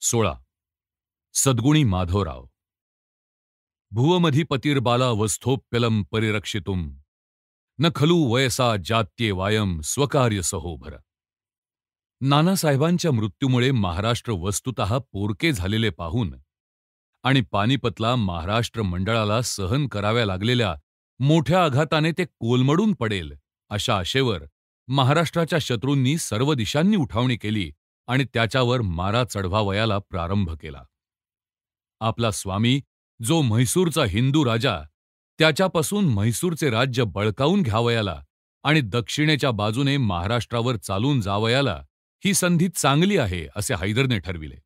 16. सद्गुणी माधवराव. भुवमधिपतिर्बाला वस्थोप्यलम परिरक्षितुम न खलू वयसा जात्ये वायम स्वकार्य सहोभर. नानासाहेबांच्या मृत्यूमुळे महाराष्ट्र वस्तुतः पोरके झालेले पाहून आणि पानिपतला महाराष्ट्र मंडळाला सहन कराव्या लागलेल्या मोठ्या आघाताने ते कोलमडून पडेल अशा आशेवर महाराष्ट्राच्या शत्रूंनी सर्व दिशांनी उठावणी केली आणि त्याच्यावर मारा चढवावयाला प्रारंभ केला. आपला स्वामी जो म्हैसूरचा हिंदू राजा, त्याच्यापासून म्हैसूरचे राज्य बळकावून घ्यावयाला आणि दक्षिणेच्या बाजूने महाराष्ट्रावर चालून जावयाला ही संधी चांगली आहे असे हैदरने ठरविले.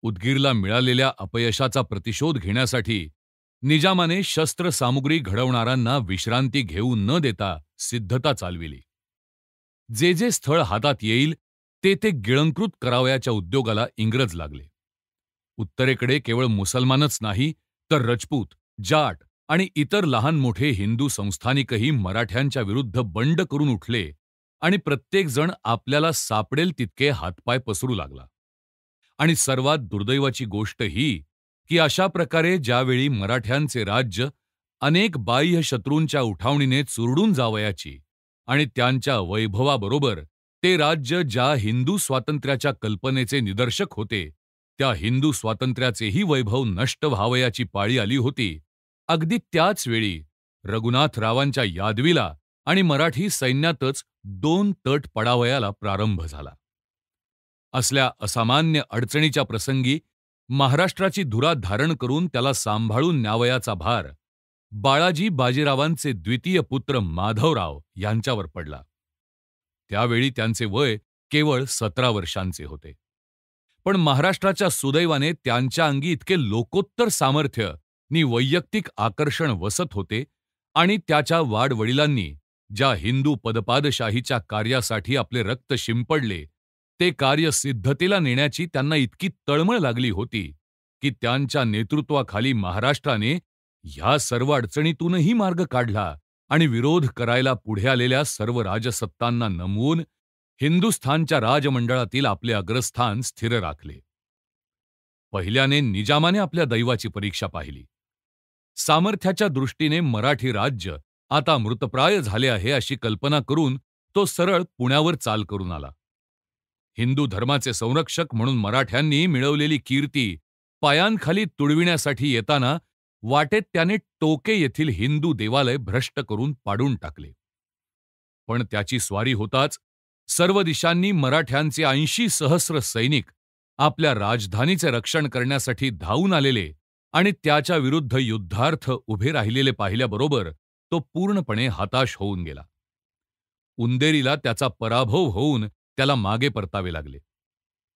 उदगीरला मिळालेल्या अपयशाचा प्रतिशोध घेण्यासाठी निजामाने शस्त्रसामुग्री घडवणाऱ्यांना विश्रांती घेऊ न देता सिद्धता चालविली. जे जे स्थळ हातात येईल ते ते गिळंकृत करावयाच्या उद्योगाला इंग्रज लागले. उत्तरेकडे केवळ मुसलमानच नाही तर रजपूत, जाट आणि इतर लहान मोठे हिंदू संस्थानिकही मराठ्यांच्या विरुद्ध बंड करून उठले आणि प्रत्येकजण आपल्याला सापडेल तितके हातपाय पसरू लागला. आणि सर्वात दुर्दैवाची गोष्ट ही की अशा प्रकारे ज्यावेळी मराठ्यांचे राज्य अनेक बाह्य शत्रूंच्या उठावणीने चुरडून जावयाची आणि त्यांच्या वैभवाबरोबर ते राज्य ज्या हिंदू स्वातंत्र्याच्या कल्पनेचे निदर्शक होते त्या हिंदू स्वातंत्र्याचेही वैभव नष्ट व्हावयाची पाळी आली होती, अगदी त्याच वेळी रघुनाथरावांच्या यादवीला आणि मराठी सैन्यातच 2 तट पडावयाला प्रारंभ झाला. असल्या असामान्य अडचणीच्या प्रसंगी महाराष्ट्राची धुरा धारण करून त्याला सांभाळून न्यावयाचा भार बाळाजी बाजीरावांचे द्वितीय पुत्र माधवराव यांच्यावर पडला. त्यावेळी त्यांचे वय केवळ 17 वर्षांचे होते. पण महाराष्ट्राच्या सुदैवाने त्यांच्या अंगी इतके लोकोत्तर सामर्थ्य नि वैयक्तिक आकर्षण वसत होते आणि त्याच्या वाडवडिलांनी ज्या हिंदू पदपादशाहीच्या कार्यासाठी आपले रक्त शिंपडले ते कार्य सिद्धतेला नेण्याची त्यांना इतकी तळमळ लागली होती की त्यांच्या नेतृत्वाखाली महाराष्ट्राने ह्या सर्व अडचणीतूनही मार्ग काढला आणि विरोध करायला पुढे आलेल्या सर्व राजसत्तांना नमवून हिंदुस्थानच्या राजमंडळातील आपले अग्रस्थान स्थिर राखले. पहिल्याने निजामाने आपल्या दैवाची परीक्षा पाहिली. सामर्थ्याच्या दृष्टीने मराठी राज्य आता मृतप्राय झाले आहे अशी कल्पना करून तो सरळ पुण्यावर चाल करून आला. हिंदू धर्माचे संरक्षक म्हणून मराठ्यांनी मिळवलेली कीर्ती पायांखाली तुडविण्यासाठी येताना वाटेत त्याने टोके येथील हिंदू देवालय भ्रष्ट करून पाडून टाकले. पण त्याची स्वारी होताच सर्व दिशांनी मराठ्यांचे 80 सहस्र सैनिक आपल्या राजधानीचे रक्षण करण्यासाठी धावून आलेले आणि त्याच्या विरुद्ध युद्धार्थ उभे राहिलेले पाहिल्याबरोबर तो पूर्णपणे हताश होऊन गेला. उंदेरीला त्याचा पराभव होऊन त्याला मागे परतावे लागले.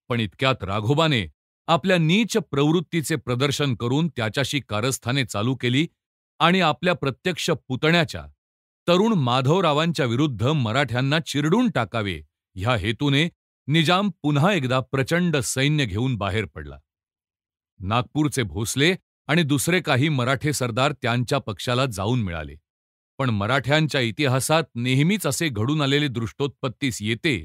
पण इतक्यात राघोबाने आपल्या नीच प्रवृत्तीचे प्रदर्शन करून त्याच्याशी कारस्थाने चालू केली आणि आपल्या प्रत्यक्ष पुतण्याच्या तरुण माधवरावांच्या विरुद्ध मराठ्यांना चिरडून टाकावे ह्या हेतूने निजाम पुन्हा एकदा प्रचंड सैन्य घेऊन बाहेर पडला. नागपूरचे भोसले आणि दुसरे काही मराठे सरदार त्यांच्या पक्षाला जाऊन मिळाले. पण मराठ्यांच्या इतिहासात नेहमीच असे घडून आलेले दृष्टोत्पत्तीस येते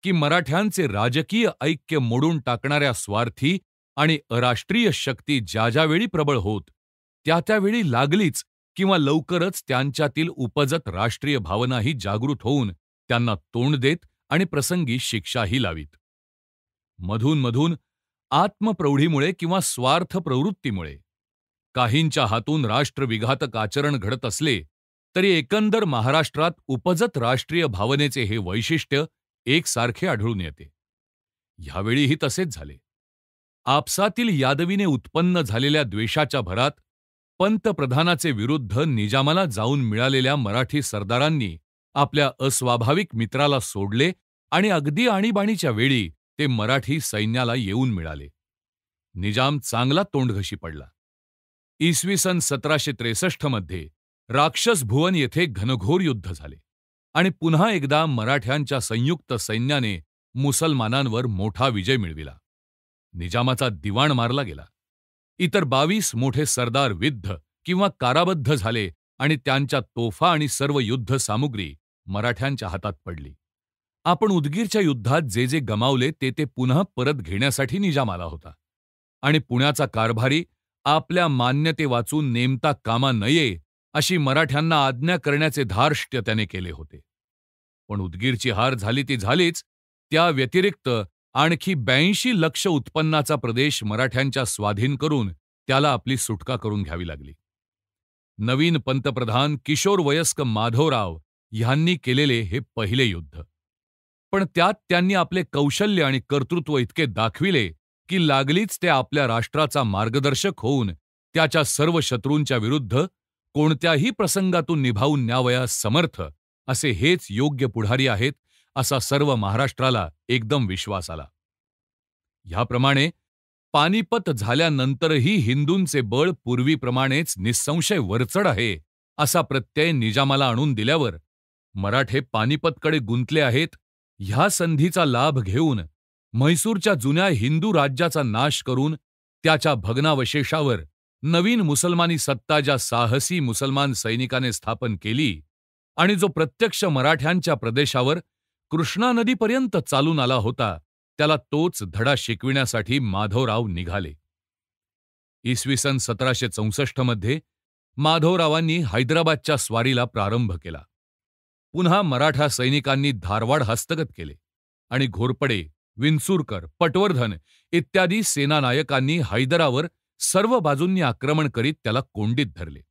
की मराठ्यांचे राजकीय ऐक्य मोडून टाकणाऱ्या स्वार्थी आणि अराष्ट्रीय शक्ती ज्या ज्यावेळी प्रबळ होत त्या त्यावेळी लागलीच किंवा लवकरच त्यांच्यातील उपजत राष्ट्रीय भावनाही जागृत होऊन त्यांना तोंड देत आणि प्रसंगी शिक्षाही लावीत. मधून मधून आत्मप्रौढीमुळे किंवा स्वार्थ प्रवृत्तीमुळे काहींच्या हातून राष्ट्रविघातक आचरण घडत असले तरी एकंदर महाराष्ट्रात उपजत राष्ट्रीय भावनेचे हे वैशिष्ट्य एकसारखे आढळून येते. ह्यावेळीही तसेच झाले. आपसातील यादवीने उत्पन्न झालेल्या द्वेषाच्या भरात पंतप्रधानाचे विरुद्ध निजामाला जाऊन मिळालेल्या मराठी सरदारांनी आपल्या अस्वाभाविक मित्राला सोडले आणि अगदी आणीबाणीच्या वेळी ते मराठी सैन्याला येऊन मिळाले. निजाम चांगला तोंडघशी पडला. इसवी सन 1763 मध्ये राक्षस भुवन येथे घनघोर युद्ध झाले आणि पुन्हा एकदा मराठ्यांच्या संयुक्त सैन्याने मुसलमानांवर मोठा विजय मिळविला. निजामाचा दिवाण मारला गेला. इतर 22 मोठे सरदार विद्ध किंवा काराबद्ध झाले आणि त्यांच्या तोफा आणि सर्व युद्ध सामुग्री मराठ्यांच्या हातात पडली. आपण उदगीरच्या युद्धात जे जे गमावले ते पुन्हा परत घेण्यासाठी निजाम आला होता आणि पुण्याचा कारभारी आपल्या मान्यते वाचून नेमता कामा नये अशी मराठ्यांना आज्ञा करण्याचे धार्ष्ट्य त्याने केले होते. पण उदगीरची हार झाली ती झालीच, त्या व्यतिरिक्त आणखी 82 लक्ष उत्पन्नाचा प्रदेश मराठ्यांच्या स्वाधीन करून त्याला आपली सुटका करून घ्यावी लागली. नवीन पंतप्रधान किशोरवयस्क माधवराव ह्यांनी केलेले हे पहिले युद्ध. पण त्यात त्यांनी आपले कौशल्य आणि कर्तृत्व इतके दाखविले की लागलीच ते आपल्या राष्ट्राचा मार्गदर्शक होऊन त्याच्या सर्व शत्रूंच्या विरुद्ध कोणत्याही प्रसंगातून निभावून न्यावयास समर्थ असे हेच योग्य पुढारी आहेत असा सर्व महाराष्ट्राला एकदम विश्वास आला. ह्याप्रमाणे पानिपत झाल्यानंतरही हिंदूंचे बळ पूर्वीप्रमाणेच निःसंशय वरचढ आहे असा प्रत्यय निजामाला आणून दिल्यावर मराठे पानिपतकडे गुंतले आहेत ह्या संधीचा लाभ घेऊन म्हैसूरच्या जुन्या हिंदू राज्याचा नाश करून त्याच्या भग्नावशेषावर नवीन मुसलमानी सत्ता ज्या साहसी मुसलमान सैनिकाने स्थापन केली आणि जो प्रत्यक्ष मराठ्यांच्या प्रदेशावर कृष्णा नदीपर्यंत चालून आला होता, त्याला तोच धडा शिकविण्यासाठी माधवराव निघाले. इसवी सन 1764 मध्ये माधवरावांनी हैदराबादच्या स्वारीला प्रारंभ केला. पुन्हा मराठा सैनिकांनी धारवाड हस्तगत केले आणि घोरपडे, विंचुरकर, पटवर्धन इत्यादी सेनानायकांनी हैदरावर सर्व बाजूंनी आक्रमण करीत त्याला कोंडीत धरले.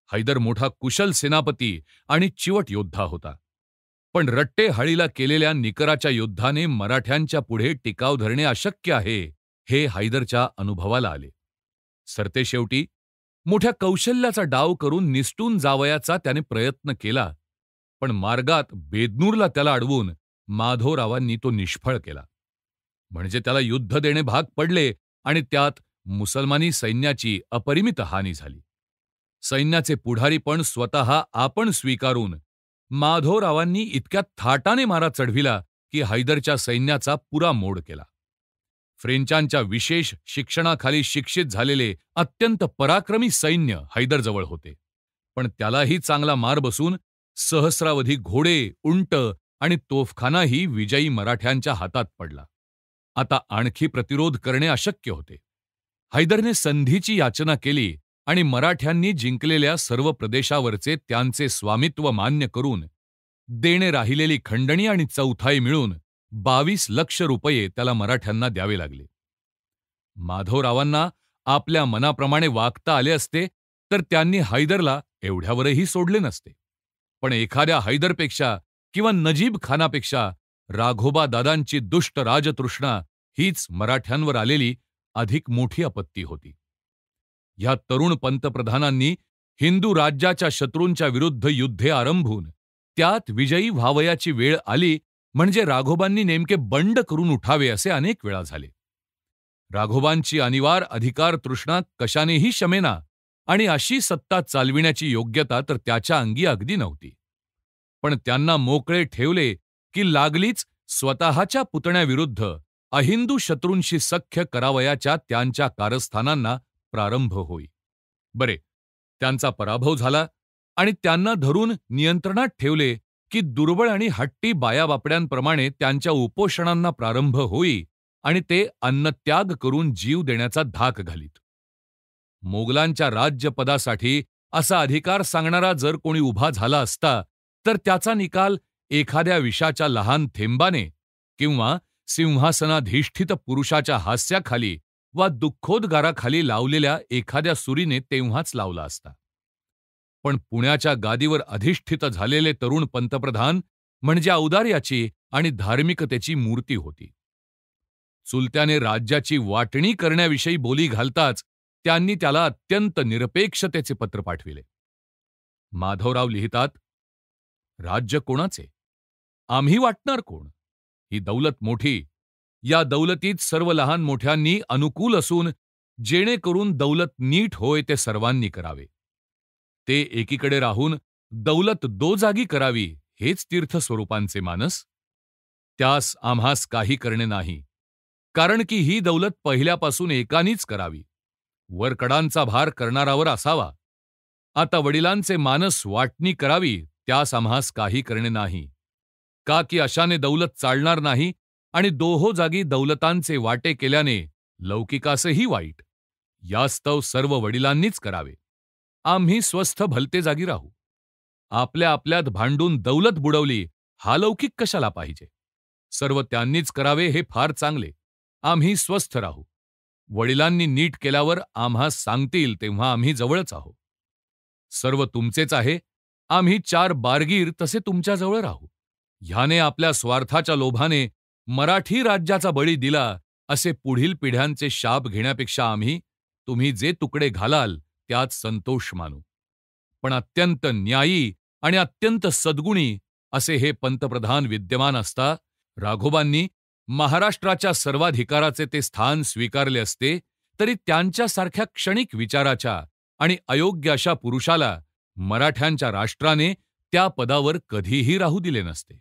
हैदर मोठा कुशल सेनापती आणि चिवट योद्धा होता. पण रट्टेहाळीला केलेल्या निकराच्या युद्धाने मराठ्यांच्या पुढे टिकाव धरणे अशक्य आहे हे हैदरच्या अनुभवाला आले. सरतेशेवटी मोठ्या कौशल्याचा डाव करून निसटून जावयाचा त्याने प्रयत्न केला, पण मार्गात बेदनूरला त्याला अडवून माधवरावांनी तो निष्फळ केला. म्हणजे त्याला युद्ध देणे भाग पडले आणि त्यात मुसलमानी सैन्याची अपरिमित हानी झाली. सैन्याचे पुढारी पण स्वतः आपण स्वीकारून माधवरावांनी इतक्या थाटाने मारा चढविला की हैदरच्या सैन्याचा पुरा मोड केला. फ्रेंचांच्या विशेष शिक्षणाखाली शिक्षित झालेले अत्यंत पराक्रमी सैन्य हैदरजवळ होते, पण त्यालाही चांगला मार बसून सहस्रावधी घोडे, उंट आणि तोफखानाही विजयी मराठ्यांच्या हातात पडला. आता आणखी प्रतिरोध करणे अशक्य होते. हैदरने संधीची याचना केली आणि मराठ्यांनी जिंकलेल्या सर्व प्रदेशावरचे त्यांचे स्वामित्व मान्य करून देणे राहिलेली खंडणी आणि चौथाई मिळून 22 लक्ष रुपये त्याला मराठ्यांना द्यावे लागले. माधवरावांना आपल्या मनाप्रमाणे वागता आले असते तर त्यांनी हैदरला एवढ्यावरही सोडले नसते. पण एखाद्या हैदरपेक्षा किंवा नजीब खानापेक्षा राघोबा दादांची दुष्ट राजतृष्णा हीच मराठ्यांवर आलेली अधिक मोठी आपत्ती होती. ह्या तरुण पंतप्रधानांनी हिंदू राज्याच्या शत्रूंच्या विरुद्ध युद्धे आरंभून त्यात विजयी व्हावयाची वेळ आली म्हणजे राघोबांनी नेमके बंड करून उठावे असे अनेक वेळा झाले. राघोबांची अनिवार्य अधिकार तृष्णा कशानेही शमेना आणि अशी सत्ता चालविण्याची योग्यता तर त्याच्या अंगी अगदी नव्हती. पण त्यांना मोकळे ठेवले की लागलीच स्वतःच्या पुतण्याविरुद्ध अहिंदू शत्रूंशी सख्य करावयाच्या त्यांच्या कारस्थानांना प्रारंभ होई. बरे, त्यांचा पराभव झाला आणि त्यांना धरून नियंत्रणात ठेवले की दुर्बळ आणि हट्टी बायाबापड्यांप्रमाणे त्यांच्या उपोषणांना प्रारंभ होई आणि ते अन्नत्याग करून जीव देण्याचा धाक घालीत. मोगलांच्या राज्यपदासाठी असा अधिकार सांगणारा जर कोणी उभा झाला असता तर त्याचा निकाल एखाद्या विषाच्या लहान थेंबाने किंवा सिंहासनाधिष्ठित पुरुषाच्या हास्याखाली वा दुःखोद्गाराखाली लावलेल्या एखाद्या सुरीने तेव्हाच लावला असता. पण पुण्याच्या गादीवर अधिष्ठित झालेले तरुण पंतप्रधान म्हणजे औदार्याची आणि धार्मिकतेची मूर्ती होती. चुलत्याने राज्याची वाटणी करण्याविषयी बोली घालताच त्यांनी त्याला अत्यंत निरपेक्षतेचे पत्र पाठविले. माधवराव लिहितात, राज्य कोणाचे? आम्ही वाटणार कोण? ही दौलत मोठी. या दौलतीत सर्व लहान मोठ्यांनी अनुकूल असून जेणेकरून दौलत नीट होय ते सर्वांनी करावे. ते एकीकडे राहून दौलत दोजागी करावी हेच तीर्थस्वरूपांचे मानस. त्यास आम्हास काही करणे नाही, कारण की ही दौलत पहिल्यापासून एकानीच करावी. वरकडांचा भार करणारावर असावा. आता वडिलांचे मानस वाटणी करावी, त्यास आम्हास काही करणे नाही. का की अशाने दौलत चालणार नाही आणि दोहो जागी दौलतांचे वाटे केल्याने लौकिकासही वाईट. यास्तव सर्व वडिलांनीच करावे. आम्ही स्वस्थ भलते जागी राहू. आपल्या आपल्यात भांडून दौलत बुडवली हा लौकिक कशाला पाहिजे. सर्व त्यांनीच करावे हे फार चांगले. आम्ही स्वस्थ राहू. वडिलांनी नीट केल्यावर आम्हास सांगतील तेव्हा आम्ही जवळच आहो. सर्व तुमचेच आहे. आम्ही 4 बारगीर तसे तुमच्याजवळ राहू. ह्याने आपल्या स्वार्थाच्या लोभाने मराठी राज्याचा बळी दिला असे पुढील पिढ्यांचे शाप घेण्यापेक्षा आम्ही तुम्ही जे तुकडे घालाल त्यात संतोष मानू. पण अत्यंत न्यायी आणि अत्यंत सद्गुणी असे हे पंतप्रधान विद्यमान असता राघोबांनी महाराष्ट्राच्या सर्वाधिकाराचे ते स्थान स्वीकारले असते तरी त्यांच्यासारख्या क्षणिक विचाराच्या आणि अयोग्य अशा पुरुषाला मराठ्यांच्या राष्ट्राने त्या पदावर कधीही राहू दिले नसते.